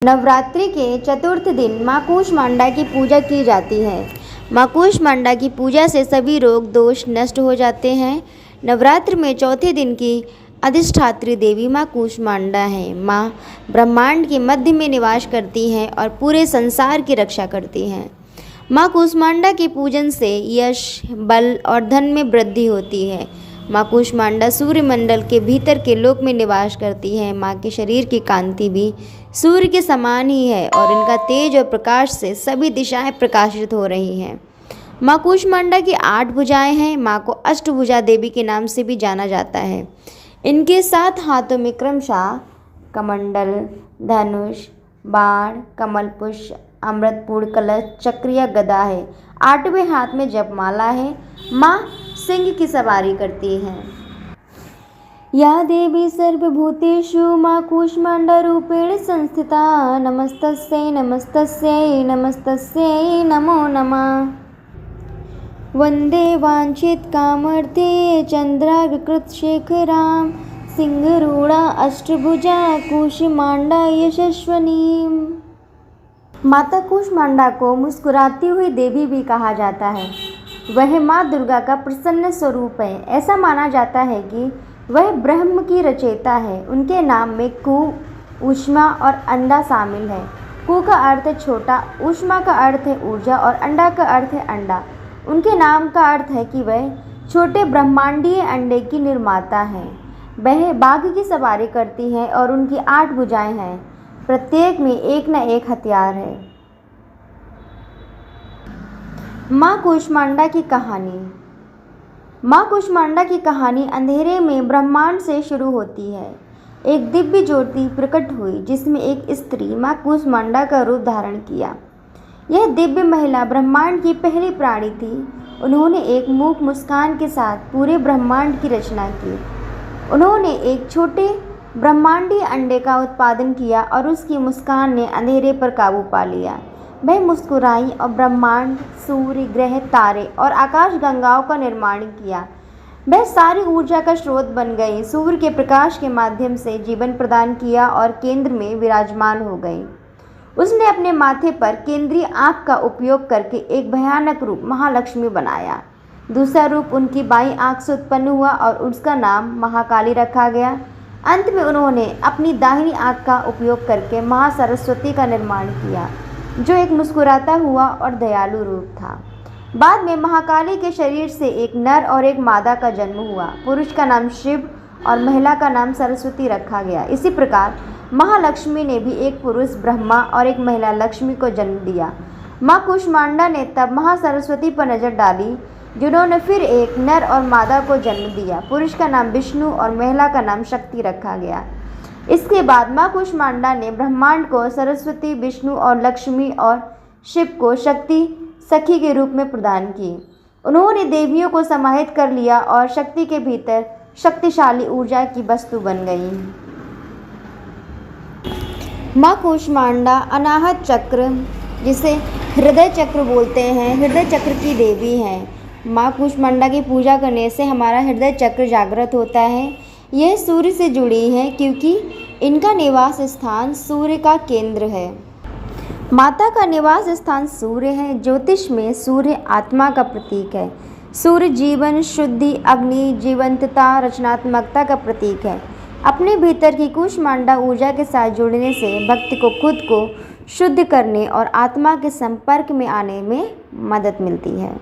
नवरात्रि के चतुर्थ दिन माँ कूष्मांडा की पूजा की जाती है। माँ कूष्मांडा की पूजा से सभी रोग दोष नष्ट हो जाते हैं। नवरात्र में चौथे दिन की अधिष्ठात्री देवी माँ कूष्मांडा हैं। माँ ब्रह्मांड के मध्य में निवास करती हैं और पूरे संसार की रक्षा करती हैं। माँ कूष्मांडा के पूजन से यश, बल और धन में वृद्धि होती है। माँ कूष्मांडा सूर्यमंडल के भीतर के लोक में निवास करती है। माँ के शरीर की कांति भी सूर्य के समान ही है और इनका तेज और प्रकाश से सभी दिशाएं प्रकाशित हो रही हैं। माँ कूष्मांडा की 8 भुजाएं हैं। माँ को अष्टभुजा देवी के नाम से भी जाना जाता है। इनके 7 हाथों में क्रमशः कमंडल, धनुष, बाण, कमल पुष्प, अमृतपूर्ण कलश, चक्र या गदा है। 8वें हाथ में जपमाला है। माँ सिंह की सवारी करती हैं। या देवी सर्वभूतेषु माँ कूष्मांडा रूपेण संस्थिता। नमस्तस्यै नमस्तस्यै नमस्तस्यै नमो नमः। वंदे वांछित कामर्थे चंद्राकृत शेखरां सिंहरूढ़ा अष्टभुजा कूष्मांडा यशस्विनी। माता कूष्मांडा को मुस्कुराती हुई देवी भी कहा जाता है। वह माँ दुर्गा का प्रसन्न स्वरूप है। ऐसा माना जाता है कि वह ब्रह्म की रचयिता है। उनके नाम में कु, ऊष्मा और अंडा शामिल है। कु का अर्थ है छोटा, ऊष्मा का अर्थ है ऊर्जा और अंडा का अर्थ है अंडा। उनके नाम का अर्थ है कि वह छोटे ब्रह्मांडीय अंडे की निर्माता हैं। वह बाघ की सवारी करती हैं और उनकी 8 भुजाएं हैं। प्रत्येक में एक न एक हथियार है। माँ कूष्मांडा की कहानी। माँ कूष्मांडा की कहानी अंधेरे में ब्रह्मांड से शुरू होती है। एक दिव्य ज्योति प्रकट हुई जिसमें एक स्त्री माँ कूष्मांडा का रूप धारण किया। यह दिव्य महिला ब्रह्मांड की पहली प्राणी थी। उन्होंने एक मूक मुस्कान के साथ पूरे ब्रह्मांड की रचना की। उन्होंने एक छोटे ब्रह्मांडीय अंडे का उत्पादन किया और उसकी मुस्कान ने अंधेरे पर काबू पा लिया। वह मुस्कुराई और ब्रह्मांड, सूर्य, ग्रह, तारे और आकाश गंगाओं का निर्माण किया। वह सारी ऊर्जा का स्रोत बन गई। सूर्य के प्रकाश के माध्यम से जीवन प्रदान किया और केंद्र में विराजमान हो गई। उसने अपने माथे पर केंद्रीय आँख का उपयोग करके एक भयानक रूप महालक्ष्मी बनाया। दूसरा रूप उनकी बाईं आँख से उत्पन्न हुआ और उसका नाम महाकाली रखा गया। अंत में उन्होंने अपनी दाहिनी आँख का उपयोग करके महासरस्वती का निर्माण किया, जो एक मुस्कुराता हुआ और दयालु रूप था। बाद में महाकाली के शरीर से एक नर और एक मादा का जन्म हुआ। पुरुष का नाम शिव और महिला का नाम सरस्वती रखा गया। इसी प्रकार महालक्ष्मी ने भी एक पुरुष ब्रह्मा और एक महिला लक्ष्मी को जन्म दिया। माँ कूष्मांडा ने तब महासरस्वती पर नजर डाली, जिन्होंने फिर एक नर और मादा को जन्म दिया। पुरुष का नाम विष्णु और महिला का नाम शक्ति रखा गया। इसके बाद माँ कूष्मांडा ने ब्रह्मांड को सरस्वती, विष्णु और लक्ष्मी और शिव को शक्ति सखी के रूप में प्रदान की। उन्होंने देवियों को समाहित कर लिया और शक्ति के भीतर शक्तिशाली ऊर्जा की वस्तु बन गई। माँ कूष्मांडा अनाहत चक्र, जिसे हृदय चक्र बोलते हैं, हृदय चक्र की देवी हैं। माँ कूष्मांडा की पूजा करने से हमारा हृदय चक्र जागृत होता है। यह सूर्य से जुड़ी हैं क्योंकि इनका निवास स्थान सूर्य का केंद्र है। माता का निवास स्थान सूर्य है। ज्योतिष में सूर्य आत्मा का प्रतीक है। सूर्य जीवन, शुद्धि, अग्नि, जीवंतता, रचनात्मकता का प्रतीक है। अपने भीतर की कूष्मांडा ऊर्जा के साथ जुड़ने से भक्त को खुद को शुद्ध करने और आत्मा के संपर्क में आने में मदद मिलती है।